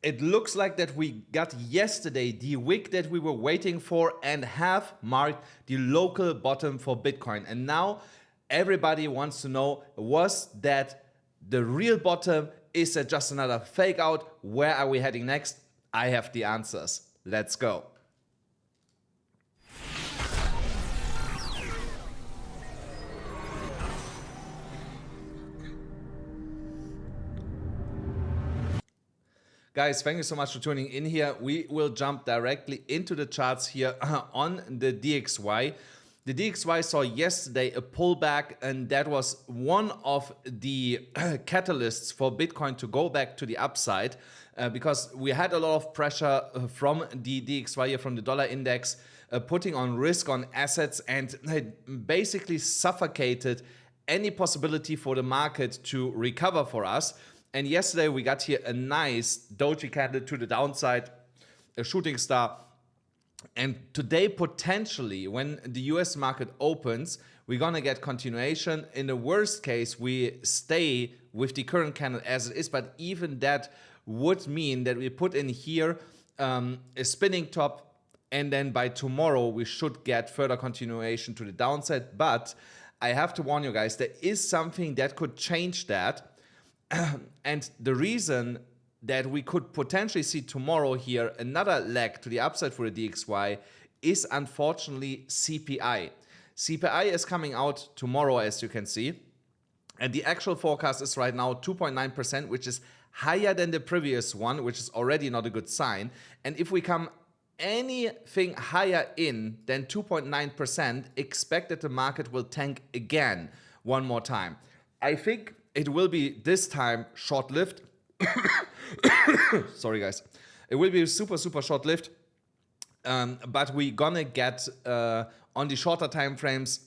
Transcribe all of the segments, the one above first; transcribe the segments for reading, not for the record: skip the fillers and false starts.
It looks like that we got yesterday the wick that we were waiting for and have marked the local bottom for Bitcoin. And now everybody wants to know, was that the real bottom? Is it just another fake out? Where are we heading next? I have the answers. Let's go. Guys, thank you so much for tuning in here. We will jump directly into the charts here on the DXY. The DXY saw yesterday a pullback, and that was one of the catalysts for Bitcoin to go back to the upside because we had a lot of pressure from the DXY here, from the dollar index, putting on risk on assets, and it basically suffocated any possibility for the market to recover for us. And yesterday we got here a nice doji candle to the downside, a shooting star. And today, potentially, when the US market opens, we're going to get continuation. In the worst case, we stay with the current candle as it is. But even that would mean that we put in here a spinning top. And then by tomorrow, we should get further continuation to the downside. But I have to warn you guys, there is something that could change that. And the reason that we could potentially see tomorrow here another leg to the upside for the DXY is unfortunately CPI. CPI is coming out tomorrow, as you can see. And the actual forecast is right now 2.9%, which is higher than the previous one, which is already not a good sign. And if we come anything higher in than 2.9%, expect that the market will tank again one more time. I think it will be this time short-lived. Sorry guys. It will be super short-lived. But we're gonna get on the shorter time frames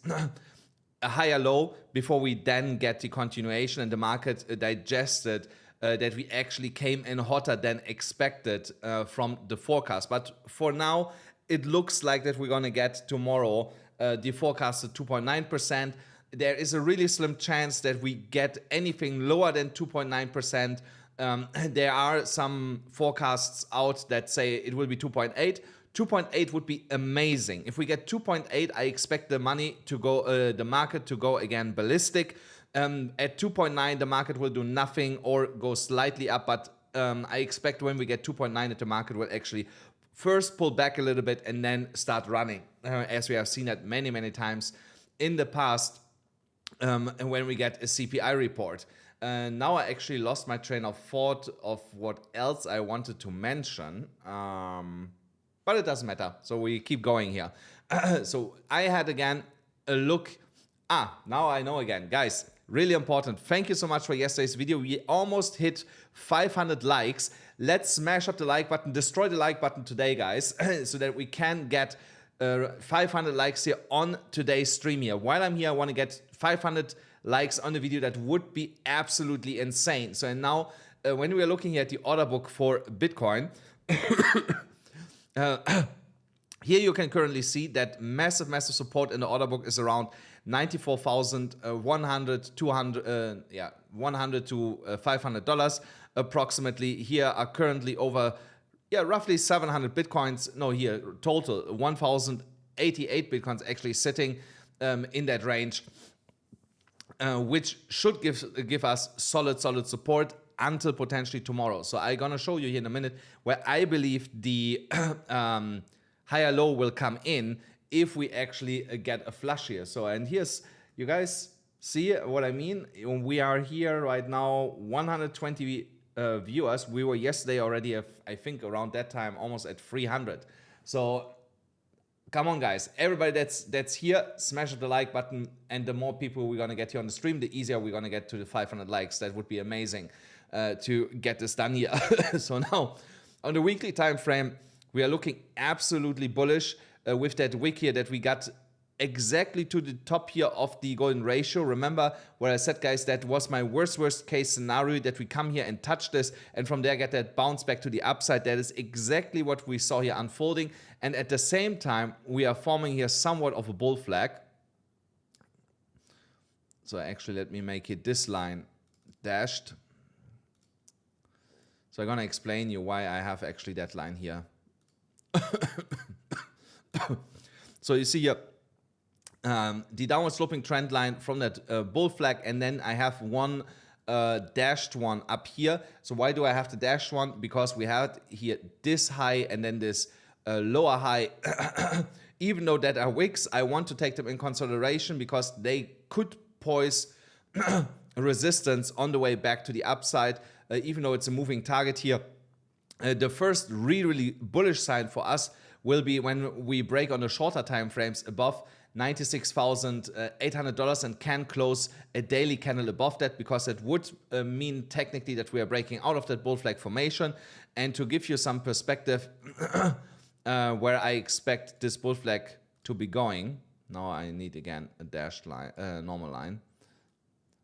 a higher low before we then get the continuation and the market digested that we actually came in hotter than expected from the forecast. But for now, it looks like that we're gonna get tomorrow the forecast at 2.9%. There is a really slim chance that we get anything lower than 2.9%. There are some forecasts out that say it will be 2.8. 2.8 would be amazing. If we get 2.8, I expect the money to go, the market to go again ballistic. At 2.9, the market will do nothing or go slightly up. But I expect when we get 2.9, that the market will actually first pull back a little bit and then start running, as we have seen that many times in the past. And when we get a CPI report. Now I actually lost my train of thought of what else I wanted to mention, but it doesn't matter. So we keep going here. So I had again a look. Now I know again. Guys, really important. Thank you so much for yesterday's video. We almost hit 500 likes. Let's smash up the like button, destroy the like button today, guys, so that we can get 500 likes here on today's stream here. While I'm here, I want to get 500 likes on the video. That would be absolutely insane. So and now when we are looking at the order book for Bitcoin, here you can currently see that massive support in the order book is around 94,100, 200, $100 to $500 approximately. Here are currently over roughly 700 Bitcoins. No, here total 1,088 Bitcoins actually sitting in that range, which should give us solid support until potentially tomorrow. So I'm gonna show you here in a minute where I believe the higher low will come in if we actually get a flush here. So and here's, you guys see what I mean? We are here right now, 120 viewers. We were yesterday already, I think around that time, almost at 300. So come on guys, everybody that's here, smash the like button, and the more people we're gonna get here on the stream, the easier we're gonna get to the 500 likes. That would be amazing to get this done here. So now on the weekly time frame, we are looking absolutely bullish with that wick here that we got exactly to the top here of the golden ratio. Remember what I said, guys, that was my worst case scenario, that we come here and touch this and from there get that bounce back to the upside. That is exactly what we saw here unfolding. And at the same time, we are forming here somewhat of a bull flag. So actually, let me make it this line dashed. So I'm going to explain you why I have actually that line here. So you see here, the downward sloping trend line from that bull flag, and then I have one dashed one up here. So why do I have the dashed one? Because we had here this high and then this lower high. Even though that are wicks, I want to take them in consideration because they could poise resistance on the way back to the upside, even though it's a moving target here. The first really bullish sign for us will be when we break on the shorter time frames above $96,800 and can close a daily candle above that, because it would mean technically that we are breaking out of that bull flag formation. And to give you some perspective where I expect this bull flag to be going, now I need again a dashed line, normal line.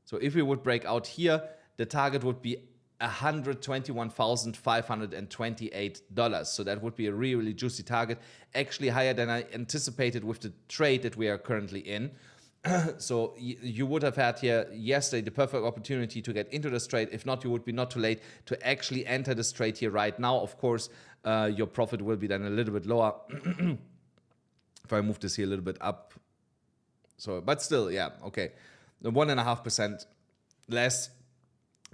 So if we would break out here, the target would be $121,528. So that would be a really juicy target, actually higher than I anticipated with the trade that we are currently in. So you would have had here yesterday the perfect opportunity to get into this trade. If not, you would be not too late to actually enter this trade here right now. Of course, your profit will be then a little bit lower. If I move this here a little bit up. So, but still, yeah, okay. The 1.5% less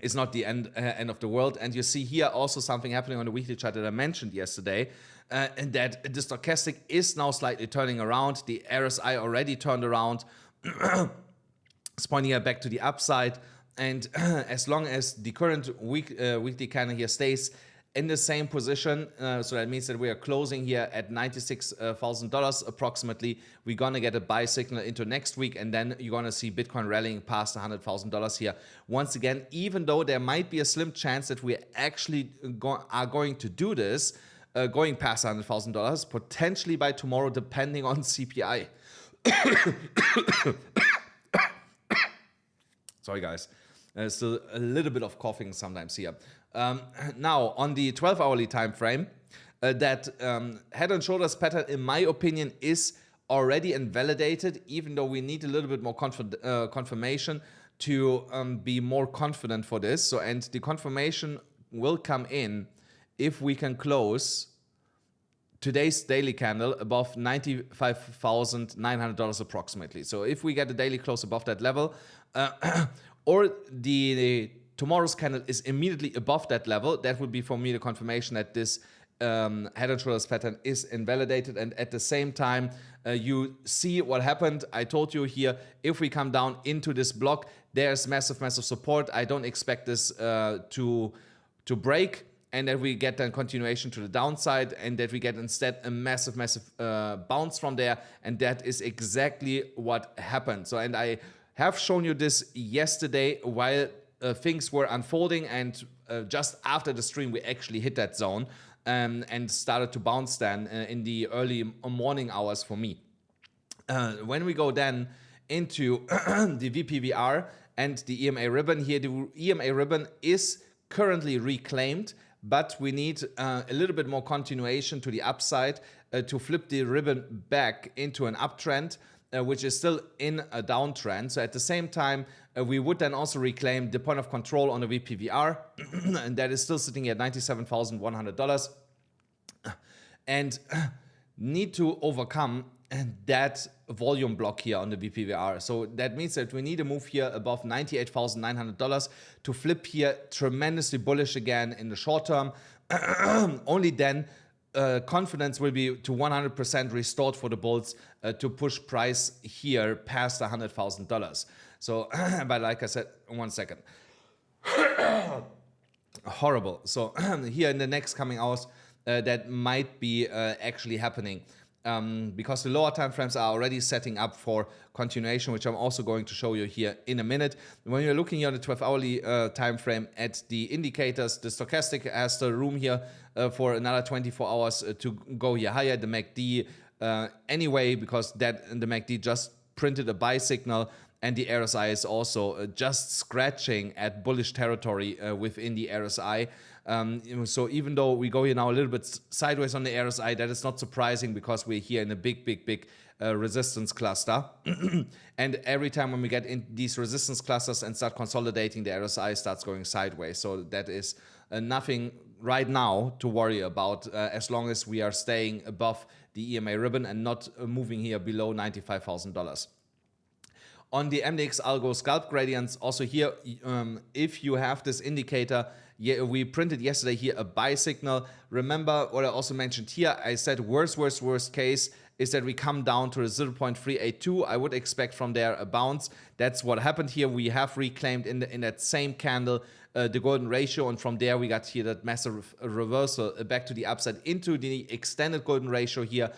is not the end of the world. And you see here also something happening on the weekly chart that I mentioned yesterday, and that the stochastic is now slightly turning around. The RSI already turned around. It's pointing here back to the upside. And as long as the current weekly candle here stays in the same position, so that means that we are closing here at $96,000 approximately, we're gonna get a buy signal into next week, and then you're gonna see Bitcoin rallying past $100,000 here once again, even though there might be a slim chance that we actually are going to do this, going past $100,000 potentially by tomorrow, depending on CPI. Sorry guys, still a little bit of coughing sometimes here. Now on the 12-hourly time frame, that head and shoulders pattern, in my opinion, is already invalidated, even though we need a little bit more confirmation to be more confident for this. So, and the confirmation will come in if we can close today's daily candle above $95,900 approximately. So if we get a daily close above that level, or the tomorrow's candle is immediately above that level, that would be for me the confirmation that this head and shoulders pattern is invalidated. And at the same time, you see what happened. I told you here, if we come down into this block, there's massive support. I don't expect this to break, and that we get then continuation to the downside, and that we get instead a massive bounce from there. And that is exactly what happened. So, and I have shown you this yesterday while things were unfolding, and just after the stream we actually hit that zone and started to bounce then in the early morning hours for me. When we go then into the VPVR and the EMA ribbon here, the EMA ribbon is currently reclaimed, but we need a little bit more continuation to the upside to flip the ribbon back into an uptrend, which is still in a downtrend. So at the same time, we would then also reclaim the point of control on the VPVR, and that is still sitting at $97,100, and need to overcome that volume block here on the VPVR. So that means that we need a move here above $98,900 to flip here tremendously bullish again in the short term. Only then confidence will be to 100% restored for the bulls to push price here past $100,000. So, but like I said, 1 second. Horrible. So here in the next coming hours, that might be actually happening. Because the lower time frames are already setting up for continuation, which I'm also going to show you here in a minute. When you're looking here on the 12-hourly time frame at the indicators, the stochastic has the room here for another 24 hours to go here higher. The MACD anyway, because that the MACD just printed a buy signal, and the RSI is also just scratching at bullish territory within the RSI. So even though we go here now a little bit sideways on the RSI, that is not surprising, because we're here in a big resistance cluster. And every time when we get in these resistance clusters and start consolidating, the RSI starts going sideways. So that is nothing right now to worry about as long as we are staying above the EMA ribbon and not moving here below $95,000. On the MDX Algo scalp gradients, also here, if you have this indicator, yeah, we printed yesterday here a buy signal. Remember what I also mentioned here, I said worst case is that we come down to a 0.382. I would expect from there a bounce. That's what happened here. We have reclaimed in that same candle the golden ratio, and from there we got here that massive reversal back to the upside into the extended golden ratio here.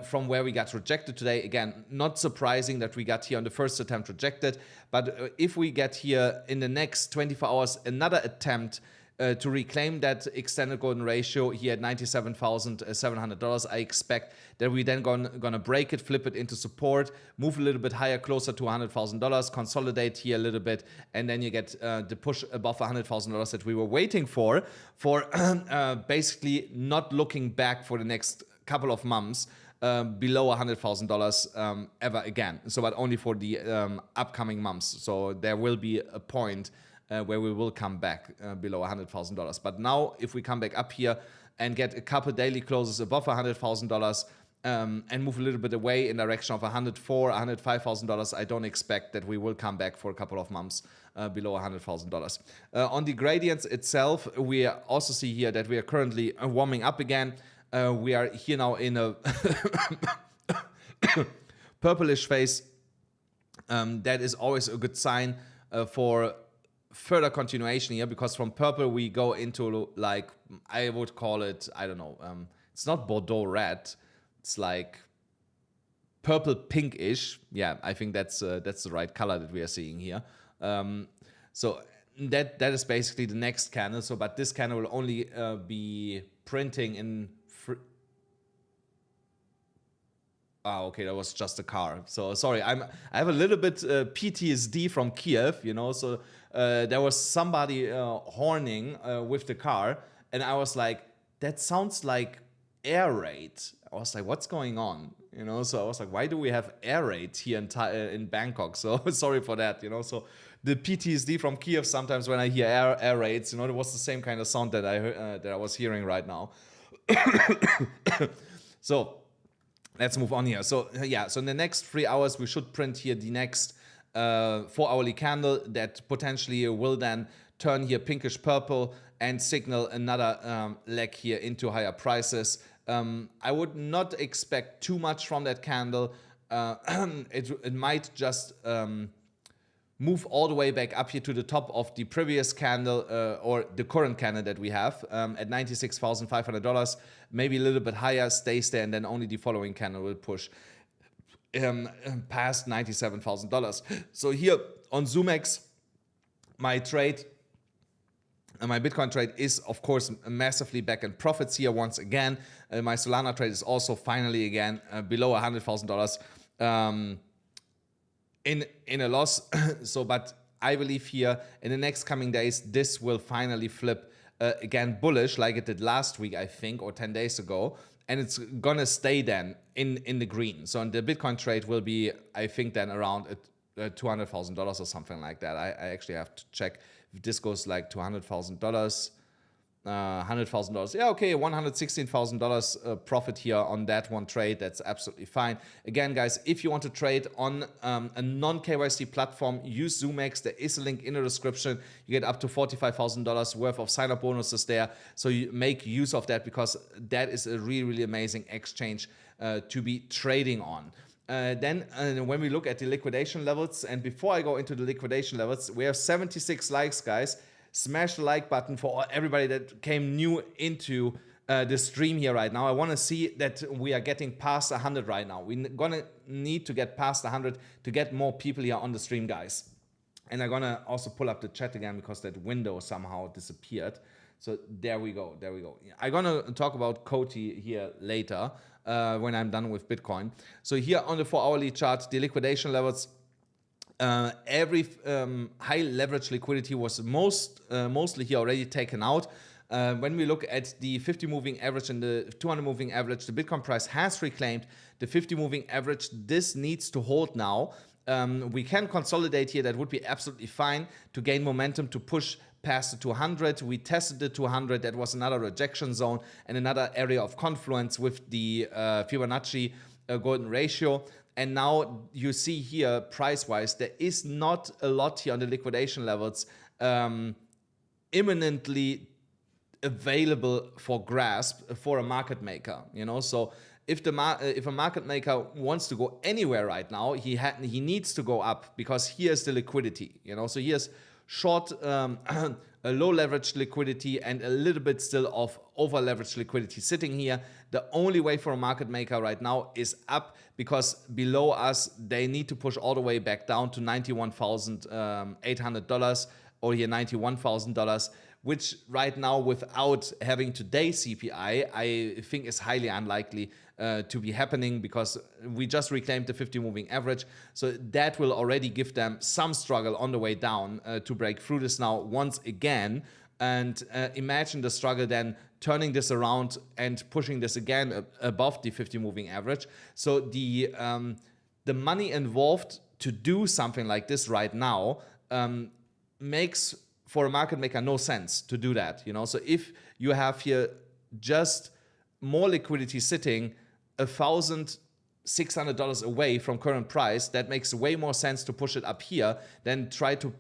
From where we got rejected today. Again, not surprising that we got here on the first attempt rejected, but if we get here in the next 24 hours another attempt to reclaim that extended golden ratio here at $97,700, I expect that we then gonna break it, flip it into support, move a little bit higher, closer to $100,000, consolidate here a little bit, and then you get the push above $100,000 that we were waiting for basically not looking back for the next couple of months below $100,000 ever again. So, but only for the upcoming months. So there will be a point where we will come back below $100,000. But now, if we come back up here and get a couple daily closes above $100,000 and move a little bit away in direction of $104,000, $105,000, I don't expect that we will come back for a couple of months below $100,000. On the gradients itself, we also see here that we are currently warming up again. We are here now in a purplish phase. That is always a good sign for further continuation here, because from purple we go into, like, I would call it, I don't know, it's not Bordeaux red, it's like purple pinkish. Yeah, I think that's the right color that we are seeing here. So that is basically the next candle. So, but this candle will only be printing in. Okay, that was just a car. So sorry, I have a little bit PTSD from Kiev, you know. So there was somebody horning with the car, and I was like, that sounds like air raid. I was like, what's going on? You know, so I was like, why do we have air raids here in Bangkok? So sorry for that, you know. So the PTSD from Kiev, sometimes when I hear air raids, you know, it was the same kind of sound that I was hearing right now. So let's move on here. So yeah, so in the next 3 hours, we should print here the next 4-hourly candle that potentially will then turn here pinkish purple and signal another leg here into higher prices. I would not expect too much from that candle. It might just move all the way back up here to the top of the previous candle or the current candle that we have at $96,500, maybe a little bit higher, stays there, and then only the following candle will push past $97,000. So here on ZOOMEX, my trade, my Bitcoin trade is, of course, massively back in profits here once again. My Solana trade is also finally again below $100,000. In a loss. So, but I believe here in the next coming days, this will finally flip again bullish, like it did last week, I think, or 10 days ago. And it's gonna stay then in the green. So the Bitcoin trade will be, I think, then around $200,000 or something like that. I actually have to check if this goes like $200,000. $100,000. Yeah, okay, $116,000 profit here on that one trade. That's absolutely fine. Again, guys, if you want to trade on a non-KYC platform, use ZOOMEX. There is a link in the description. You get up to $45,000 worth of sign-up bonuses there. So you make use of that, because that is a really, really amazing exchange to be trading on. Then when we look at the liquidation levels, and before I go into the liquidation levels, we have 76 likes, guys. Smash the like button for everybody that came new into the stream here right now. I want to see that we are getting past 100 right now. We're gonna need to get past 100 to get more people here on the stream, guys. And I'm gonna also pull up the chat again, because that window somehow disappeared. So there we go, there we go. I'm gonna talk about Coty here later when I'm done with Bitcoin. So here on the 4-hourly chart, the liquidation levels, every high leverage liquidity was mostly here already taken out. When we look at the 50 moving average and the 200 moving average, the Bitcoin price has reclaimed the 50 moving average. This needs to hold now. We can consolidate here. That would be absolutely fine to gain momentum to push past the 200. We tested the 200. That was another rejection zone and another area of confluence with the Fibonacci golden ratio. And now you see here, price-wise, there is not a lot here on the liquidation levels imminently available for grasp for a market maker. So if a market maker wants to go anywhere right now, he needs to go up, because here's the liquidity. So here's short, a low leveraged liquidity and a little bit still of over leveraged liquidity sitting here. The only way for a market maker right now is up, because below us they need to push all the way back down to $91,800 or here $91,000, which right now, without having today's CPI, I think is highly unlikely to be happening, because we just reclaimed the 50 moving average. So that will already give them some struggle on the way down to break through this now once again. And imagine the struggle then turning this around and pushing this again above the 50 moving average. So the money involved to do something like this right now makes for a market maker no sense to do that. So if you have here just more liquidity sitting $1,600 away from current price, that makes way more sense to push it up here than try to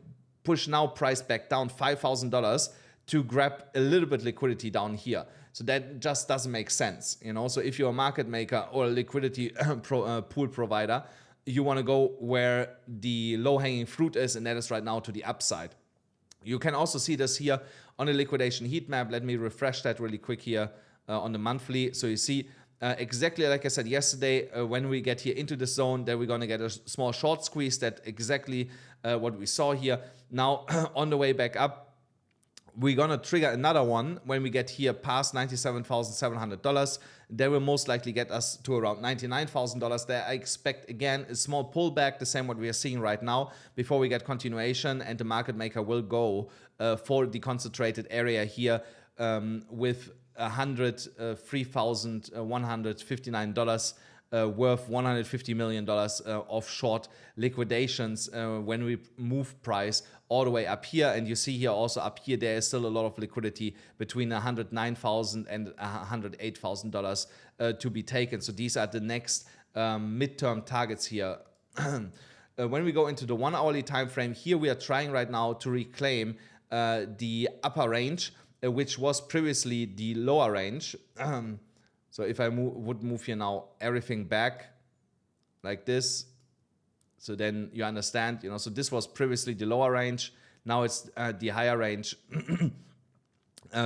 push now price back down $5,000 to grab a little bit liquidity down here. So that just doesn't make sense. So if you're a market maker or a liquidity pool provider, you want to go where the low-hanging fruit is, and that is right now to the upside. You can also see this here on the liquidation heat map. Let me refresh that really quick here on the monthly. So you see exactly like I said yesterday, when we get here into the zone, then we're going to get a small short squeeze. That exactly what we saw here. Now on the way back up, we're going to trigger another one when we get here past $97,700. They will most likely get us to around $99,000. There I expect, again, a small pullback, the same what we are seeing right now, before we get continuation, and the market maker will go for the concentrated area here with $103,159 worth $150 million of short liquidations when we move price all the way up here. And you see here also up here, there is still a lot of liquidity between $109,000 and $108,000 to be taken. So these are the next midterm targets here. When we go into the 1 hourly time frame, here we are trying right now to reclaim the upper range, which was previously the lower range. So if I would move here now everything back like this, so then you understand, so this was previously the lower range, now it's the higher range.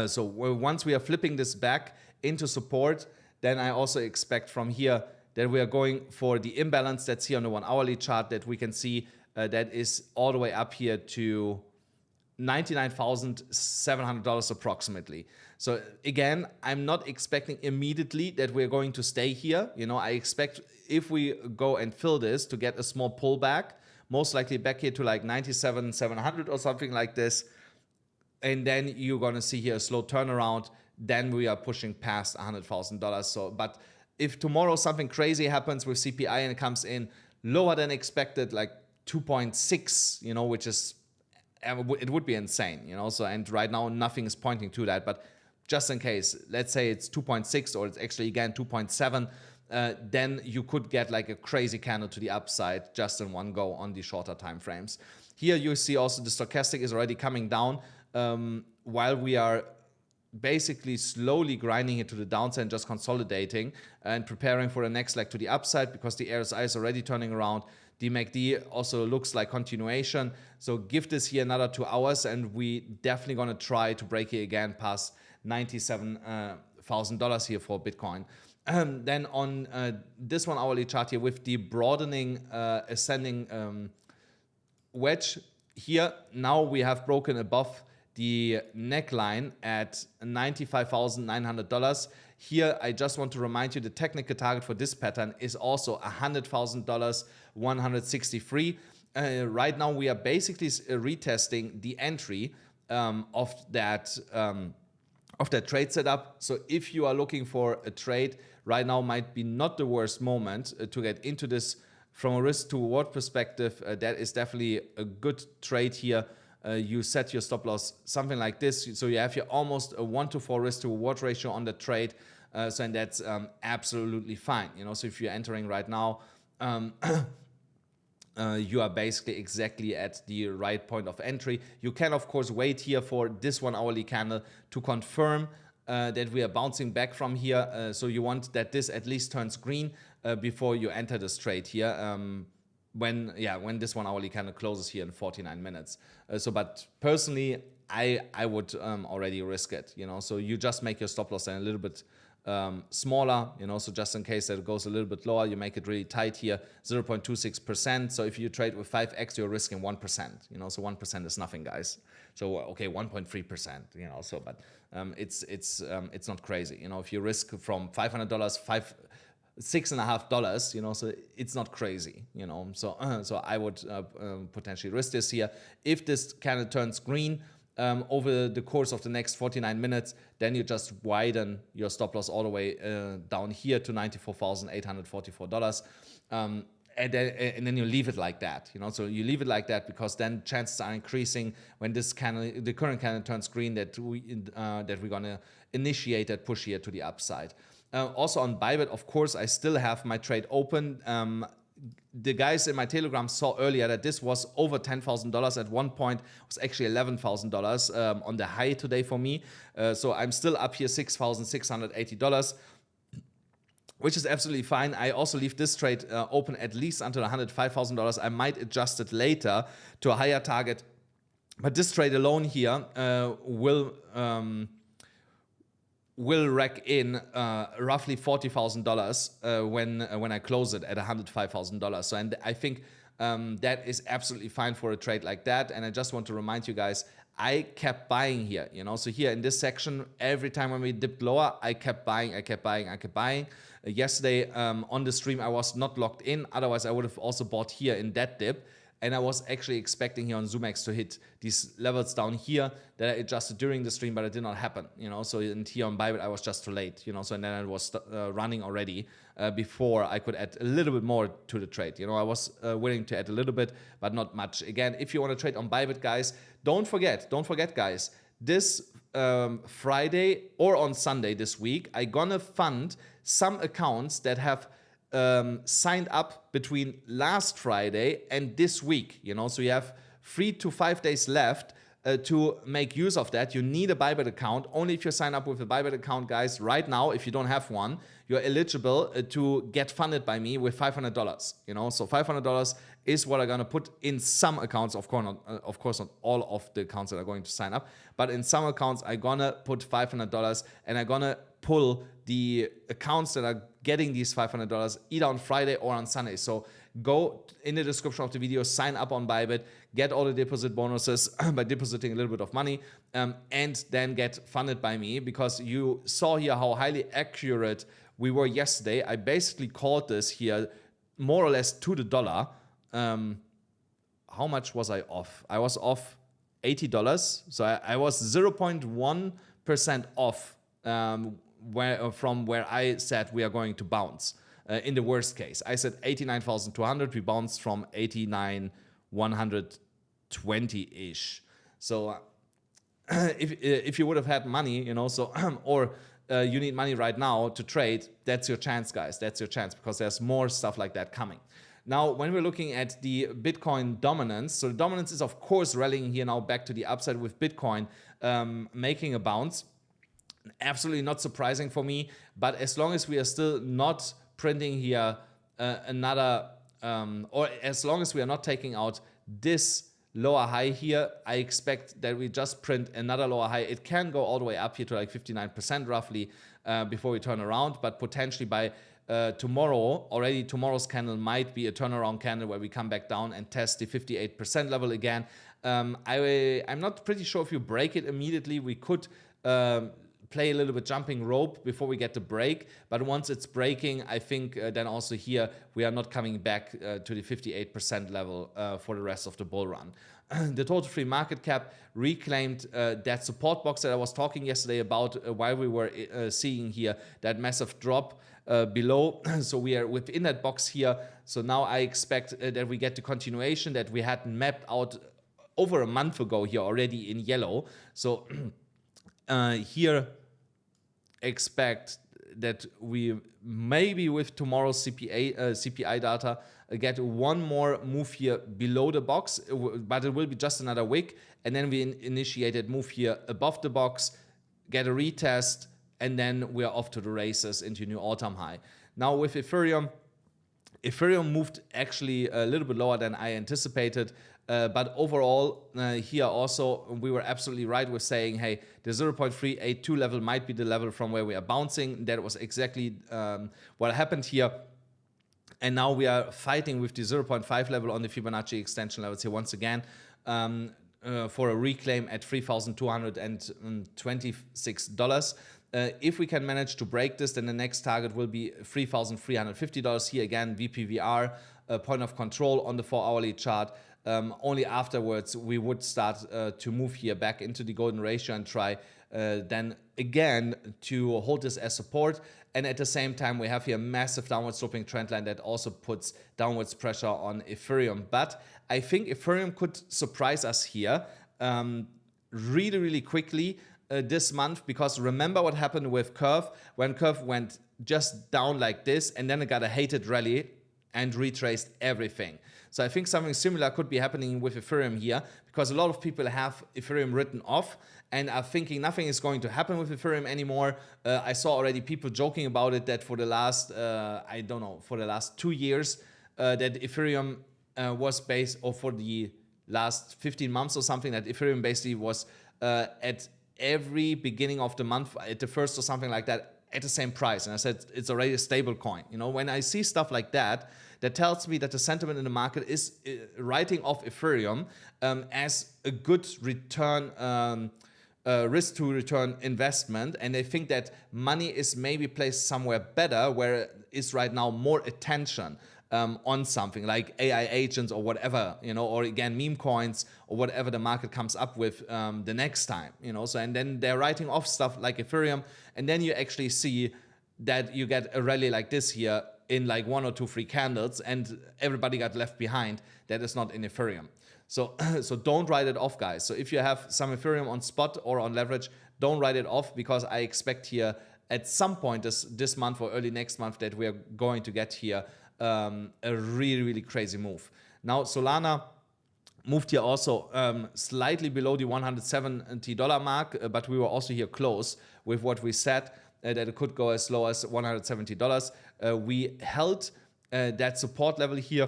So once we are flipping this back into support, then I also expect from here that we are going for the imbalance that's here on the 1 hourly chart, that we can see that is all the way up here to $99,700 approximately. So again, I'm not expecting immediately that we're going to stay here. I expect if we go and fill this to get a small pullback, most likely back here to like 97,700 or something like this. And then you're going to see here a slow turnaround. Then we are pushing past $100,000. So, but if tomorrow something crazy happens with CPI and it comes in lower than expected, like 2.6, which is, it would be insane, So, and right now nothing is pointing to that, but just in case, let's say it's 2.6 or it's actually again 2.7, then you could get like a crazy candle to the upside just in one go on the shorter time frames. Here you see also the stochastic is already coming down while we are basically slowly grinding it to the downside and just consolidating and preparing for the next leg to the upside, because the RSI is already turning around. The MACD also looks like continuation. So give this here another 2 hours and we definitely going to try to break it again past $97,000 here for Bitcoin. Then on this 1 hourly chart here with the broadening ascending wedge here, now we have broken above the neckline at $95,900. Here, I just want to remind you the technical target for this pattern is also $100,000, 163. Right now, we are basically retesting the entry of that trade setup. So if you are looking for a trade, right now might be not the worst moment to get into this from a risk to reward perspective. That is definitely a good trade here you set your stop loss something like this. So you have here almost a 1-to-4 risk to reward ratio on the trade. And that's absolutely fine. So if you're entering right now, you are basically exactly at the right point of entry. You can, of course, wait here for this 1 hourly candle to confirm that we are bouncing back from here. So you want that this at least turns green before you enter this trade here. When this 1 hourly candle closes here in 49 minutes. But personally, I would already risk it. So you just make your stop loss then a little bit smaller, so just in case that it goes a little bit lower, you make it really tight here, 0.26%. So if you trade with 5x, you're risking 1%, so 1% is nothing, guys. So okay, 1.3%, but it's not crazy. If you risk from $500, $6.50, so it's not crazy, so I would potentially risk this here. If this candle turns green over the course of the next 49 minutes, then you just widen your stop loss all the way down here to $94,844. And then you leave it like that, so you leave it like that because then chances are increasing when this candle, the current candle turns green, that we're gonna initiate that push here to the upside. Also on Bybit, of course, I still have my trade open. The guys in my Telegram saw earlier that this was over $10,000 at one point. It was actually $11,000 on the high today for me. So I'm still up here $6,680, which is absolutely fine. I also leave this trade open at least until $105,000. I might adjust it later to a higher target, but this trade alone here will rack in roughly $40,000 when I close it at $105,000. So, and I think that is absolutely fine for a trade like that. And I just want to remind you guys, I kept buying here, so here in this section, every time when we dipped lower, I kept buying. Yesterday on the stream, I was not locked in. Otherwise, I would have also bought here in that dip. And I was actually expecting here on ZOOMEX to hit these levels down here that I adjusted during the stream, but it did not happen, So and here on Bybit, I was just too late, So and then I was running already before I could add a little bit more to the trade. I was willing to add a little bit, but not much. Again, if you want to trade on Bybit, guys, don't forget, guys, this Friday or on Sunday this week, I'm gonna fund some accounts that have signed up between last Friday and this week, so you have 3 to 5 days left to make use of that. You need a Bybit account. Only if you sign up with a Bybit account, guys, right now, if you don't have one, you're eligible to get funded by me with $500, so $500 is what I'm gonna put in some accounts. Of course not all of the accounts that are going to sign up, but in some accounts I'm gonna put $500 and I'm gonna pull the accounts that are getting these $500 either on Friday or on Sunday. So go in the description of the video, sign up on Bybit, get all the deposit bonuses by depositing a little bit of money, and then get funded by me, because you saw here how highly accurate we were yesterday. I basically called this here more or less to the dollar. How much was I off? I was off $80. So I was 0.1% off from where I said we are going to bounce. In the worst case, I said 89,200. We bounced from 89,120-ish. So if you would have had money, or you need money right now to trade, that's your chance, guys. That's your chance, because there's more stuff like that coming. Now, when we're looking at the Bitcoin dominance, so the dominance is, of course, rallying here now back to the upside with Bitcoin making a bounce. Absolutely not surprising for me, but as long as we are still not printing here or as long as we are not taking out this lower high here, I expect that we just print another lower high. It can go all the way up here to like 59% roughly before we turn around, but potentially by tomorrow, already tomorrow's candle might be a turnaround candle where we come back down and test the 58% level again. I'm not pretty sure if you break it immediately. We could play a little bit jumping rope before we get the break, but once it's breaking, I think then also here we are not coming back to the 58% level for the rest of the bull run. The total free market cap reclaimed that support box that I was talking yesterday about while we were seeing here that massive drop below. So we are within that box here. So now I expect that we get the continuation that we had mapped out over a month ago here already in yellow. So here expect that we maybe with tomorrow's CPI data get one more move here below the box, but it will be just another wick, and then we initiated move here above the box, get a retest, and then we are off to the races into new all-time high. Now with Ethereum moved actually a little bit lower than I anticipated, but overall here also we were absolutely right with saying, hey, the 0.382 level might be the level from where we are bouncing. That was exactly what happened here. And now we are fighting with the 0.5 level on the Fibonacci extension levels here once again for a reclaim at $3,226. If we can manage to break this, then the next target will be $3,350. Here again, VPVR, point of control on the 4-hourly chart. Only afterwards we would start to move here back into the golden ratio and try then again to hold this as support. And at the same time, we have here a massive downward sloping trend line that also puts downwards pressure on Ethereum. But I think Ethereum could surprise us here really, really quickly this month, because remember what happened with Curve, when Curve went just down like this and then it got a hated rally and retraced everything. So I think something similar could be happening with Ethereum here, because a lot of people have Ethereum written off and are thinking nothing is going to happen with Ethereum anymore. I saw already people joking about it, that for the last, I don't know, for the last 2 years, that Ethereum was based, or for the last 15 months or something, that Ethereum basically was at every beginning of the month, at the first or something like that, at the same price. And I said, it's already a stable coin. You know, when I see stuff like that, that tells me that the sentiment in the market is writing off Ethereum as a good return, risk to return investment. And they think that money is maybe placed somewhere better, where it is right now more attention on something like AI agents or whatever, you know, or again, meme coins or whatever the market comes up with the next time, you know. So, and then they're writing off stuff like Ethereum, and then you actually see that you get a rally like this here in like 1 or 2 free candles, and everybody got left behind. That is not in Ethereum. So, so don't write it off, guys. So if you have some Ethereum on spot or on leverage, don't write it off, because I expect here at some point this month or early next month that we are going to get here a really, really crazy move. Now, Solana moved here also slightly below the $170 mark, but we were also here close with what we said, that it could go as low as $170. We held that support level here.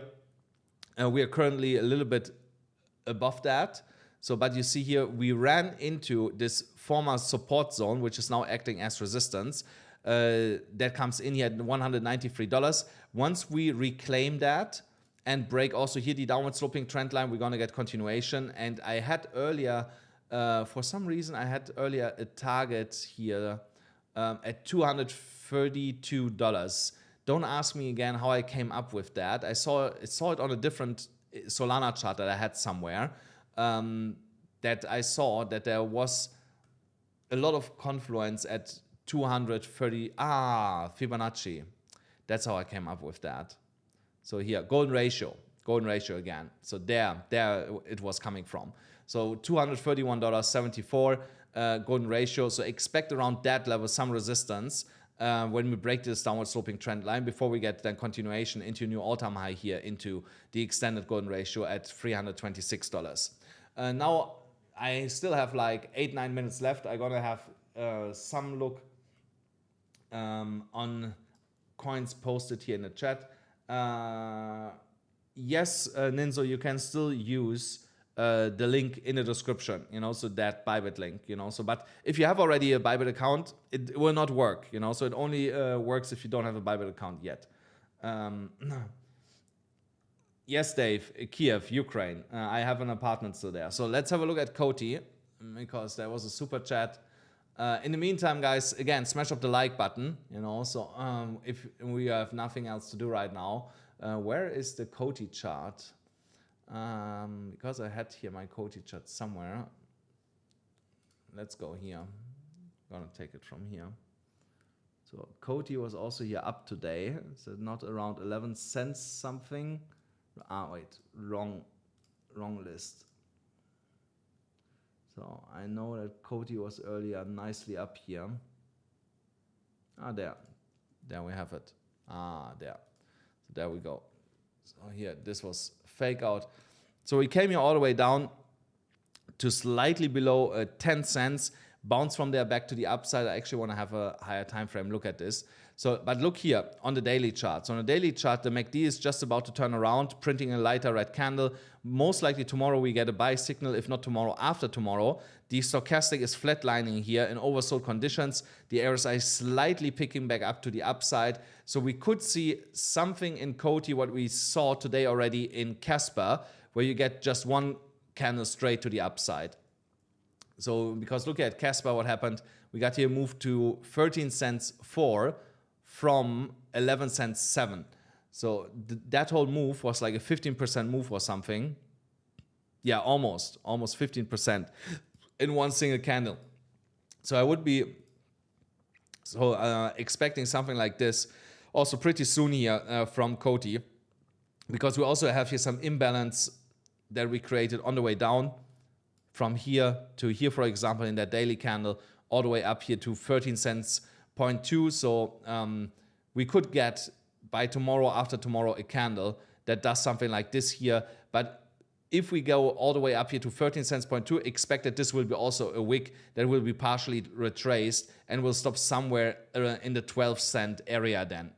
We are currently a little bit above that. So, but you see here, we ran into this former support zone, which is now acting as resistance. That comes in here at $193. Once we reclaim that and break also here the downward sloping trend line, we're going to get continuation. And I had earlier, for some reason, I had earlier a target here at $232. Don't ask me again how I came up with that. I saw it on a different Solana chart that I had somewhere, that I saw that there was a lot of confluence at 230, Fibonacci. That's how I came up with that. So here, golden ratio again. So there it was coming from. So $231.74 golden ratio. So expect around that level some resistance when we break this downward sloping trend line, before we get then continuation into a new all-time high here into the extended golden ratio at $326. Now I still have like 8-9 minutes left. I'm gonna have some look on coins posted here in the chat. Yes, Ninzo, you can still use the link in the description, you know, so that Bybit link, you know. So, but if you have already a Bybit account, it will not work, you know. So it only works if you don't have a Bybit account yet. Yes, Dave, Kiev, Ukraine. I have an apartment still there. So let's have a look at Koti, because there was a super chat. In the meantime, guys, again, smash up the like button, you know. So if we have nothing else to do right now, where is the Koti chart? Because I had here my Koti chart somewhere. Let's go here. I'm gonna take it from here. So Koti was also here up today. So not around 11 cents something. Wait, wrong list. So I know that Cody was earlier nicely up here. There we have it. There. So there we go. So here, this was fake out. So we came here all the way down to slightly below 10 cents, bounce from there back to the upside. I actually want to have a higher time frame look at this. So, but look here on the daily chart. So on the daily chart, the MACD is just about to turn around, printing a lighter red candle. Most likely tomorrow we get a buy signal, if not tomorrow, after tomorrow. The stochastic is flatlining here in oversold conditions. The RSI is slightly picking back up to the upside. So we could see something in Cody, what we saw today already in Casper, where you get just one candle straight to the upside. So because look at Casper, what happened? We got here moved to 13 cents 4 from 11 cents 7. So that whole move was like a 15% move or something. Yeah, almost 15% in one single candle. So I would be expecting something like this also pretty soon here from Cody, because we also have here some imbalance that we created on the way down from here to here, for example, in that daily candle, all the way up here to 13 cents 0.2. So we could get by tomorrow, after tomorrow, a candle that does something like this here. But if we go all the way up here to 13 cents 0.2, expect that this will be also a wick that will be partially retraced and will stop somewhere in the 12 cent area then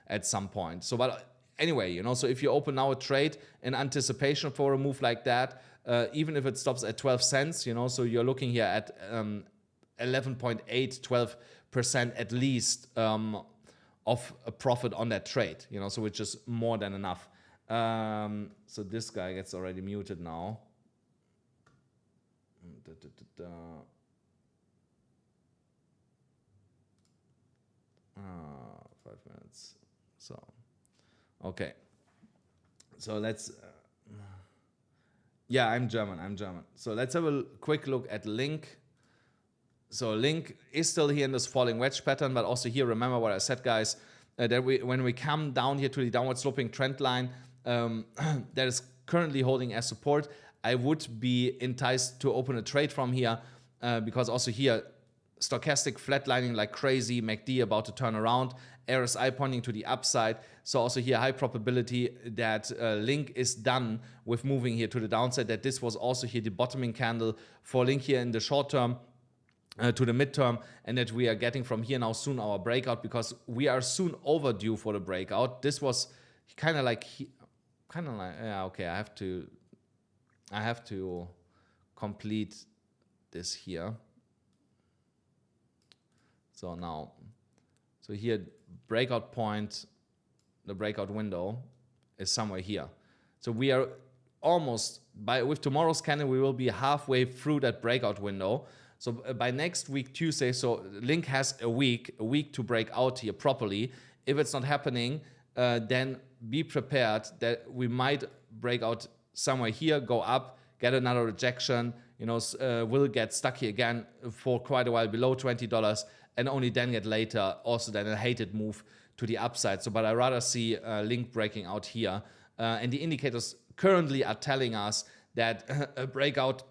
at some point. So, but anyway, you know, so if you open now a trade in anticipation for a move like that, even if it stops at 12 cents, you know, so you're looking here at 11.8, 12% at least of a profit on that trade, you know, so which is more than enough. So this guy gets already muted now. 5 minutes. So, okay. So let's, yeah, I'm German. So let's have a quick look at Link. So Link is still here in this falling wedge pattern, but also here, remember what I said, guys, that when we come down here to the downward sloping trend line, that is currently holding as support, I would be enticed to open a trade from here, because also here, stochastic flatlining like crazy, MACD about to turn around, RSI pointing to the upside. So also here, high probability that Link is done with moving here to the downside, that this was also here the bottoming candle for Link here in the short term, to the midterm, and that we are getting from here now soon our breakout, because we are soon overdue for the breakout. This was kind of like, yeah, okay, I have to complete this here. So now, so here, breakout point, the breakout window is somewhere here. So we are almost, with tomorrow's candle, we will be halfway through that breakout window. So by next week, Tuesday, so Link has a week to break out here properly. If it's not happening, then be prepared that we might break out somewhere here, go up, get another rejection, you know, will get stuck here again for quite a while below $20, and only then get later also then a hated move to the upside. So, but I rather see Link breaking out here. And the indicators currently are telling us that a breakout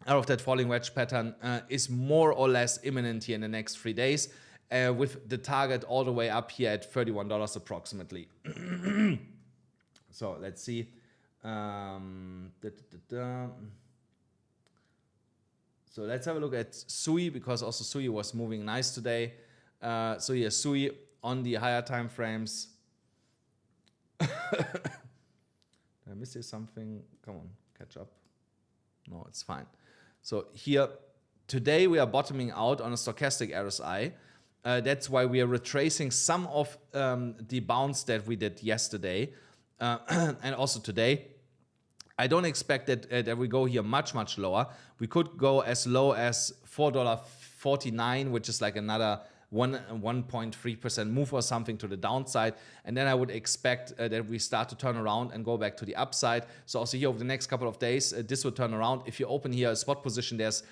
out of that falling wedge pattern is more or less imminent here in the next 3 days, with the target all the way up here at $31 approximately. So let's see. So let's have a look at SUI, because also SUI was moving nice today. So yeah, SUI on the higher time frames. Did I miss something? Come on, catch up. No, it's fine. So here, today we are bottoming out on a stochastic RSI. That's why we are retracing some of the bounce that we did yesterday and also today. I don't expect that we go here much lower. We could go as low as $4.49, which is like another 1.3% move or something to the downside. And then I would expect that we start to turn around and go back to the upside. So also here over the next couple of days, this will turn around. If you open here a spot position, there's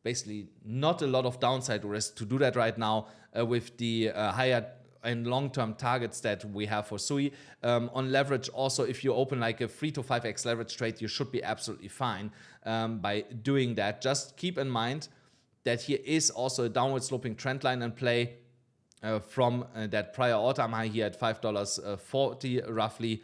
basically not a lot of downside risk to do that right now with the higher and long-term targets that we have for SUI. On leverage also, if you open like a 3 to 5x leverage trade, you should be absolutely fine by doing that. Just keep in mind that here is also a downward sloping trend line in play from that prior all-time high here at $5.40 roughly.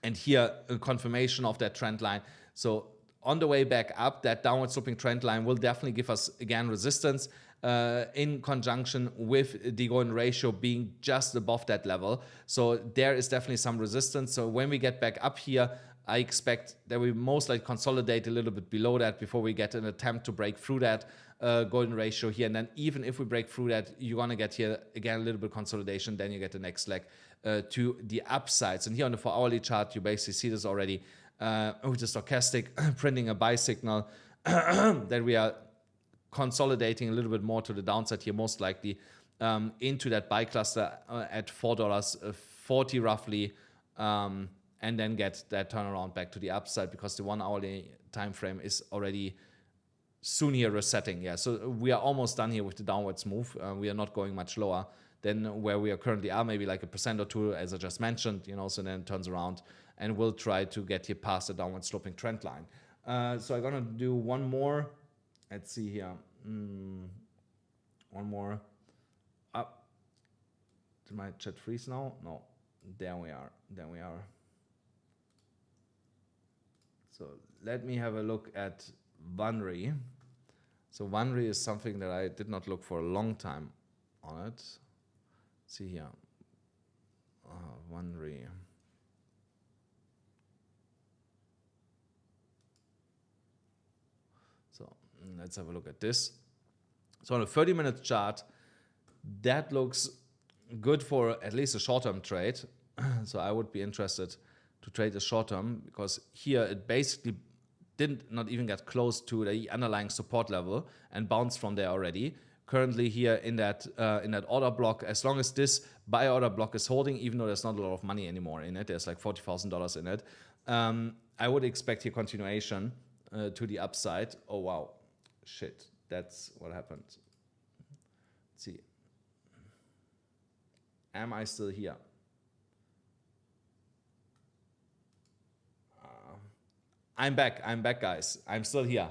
And here a confirmation of that trend line. So on the way back up, that downward sloping trend line will definitely give us again resistance in conjunction with the golden ratio being just above that level. So there is definitely some resistance. So when we get back up here, I expect that we most likely consolidate a little bit below that before we get an attempt to break through that golden ratio here. And then even if we break through that, you're going to get here again a little bit of consolidation. Then you get the next leg to the upsides. And here on the 4-hourly chart, you basically see this already with the stochastic printing a buy signal that we are consolidating a little bit more to the downside here, most likely into that buy cluster at $4.40 roughly. And then get that turnaround back to the upside because the 1-hourly time frame is already soon here resetting. Yeah, so we are almost done here with the downwards move. We are not going much lower than where we are currently are, maybe like 1% or 2%, as I just mentioned, you know, so then it turns around and we'll try to get here past the downward sloping trend line. So I'm gonna do one more. Let's see here. One more. Up. Did my chat freeze now? No. There we are. There we are. So let me have a look at Vanri. So Vanri is something that I did not look for a long time on it. See here. Vanri. So let's have a look at this. So on a 30-minute chart, that looks good for at least a short-term trade. So I would be interested to trade a short term because here it basically did not even get close to the underlying support level and bounced from there already. Currently here in that order block, as long as this buy order block is holding, even though there's not a lot of money anymore in it, there's like $40,000 in it, I would expect here continuation to the upside. Oh wow, shit, that's what happened. Let's see. Am I still here? I'm back, guys. I'm still here.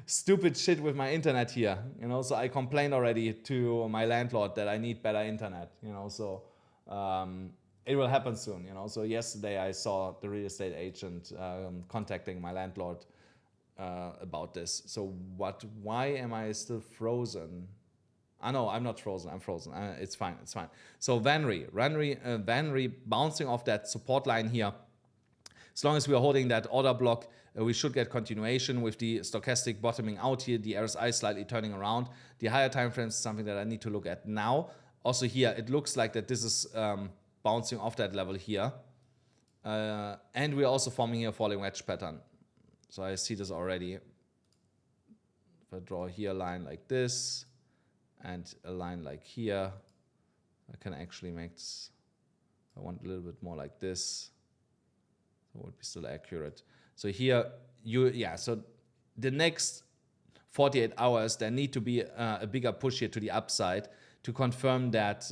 Stupid shit with my internet here, you know, so I complained already to my landlord that I need better internet, you know, so it will happen soon, you know. So yesterday I saw the real estate agent contacting my landlord about this. So why am I still frozen? No, I'm not frozen, I'm frozen. It's fine. So Vanri bouncing off that support line here. As long as we are holding that order block, we should get continuation with the stochastic bottoming out here, the RSI slightly turning around. The higher time frames is something that I need to look at now. Also here, it looks like that this is bouncing off that level here. And we're also forming here a falling wedge pattern. So I see this already. If I draw here a line like this and a line like here, I can actually make this, I want a little bit more like this. Would be still accurate. So here so the next 48 hours there need to be a bigger push here to the upside to confirm that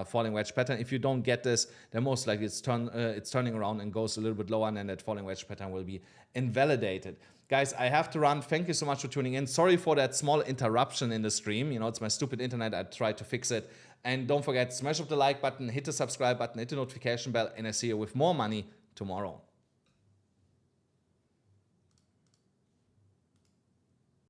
falling wedge pattern. If you don't get this, then most likely it's turning around and goes a little bit lower, and then that falling wedge pattern will be invalidated. Guys, I have to run. Thank you so much for tuning in. Sorry for that small interruption in the stream. You know, it's my stupid internet. I tried to fix it. And don't forget, smash up the like button, hit the subscribe button, hit the notification bell, and I see you with more money tomorrow.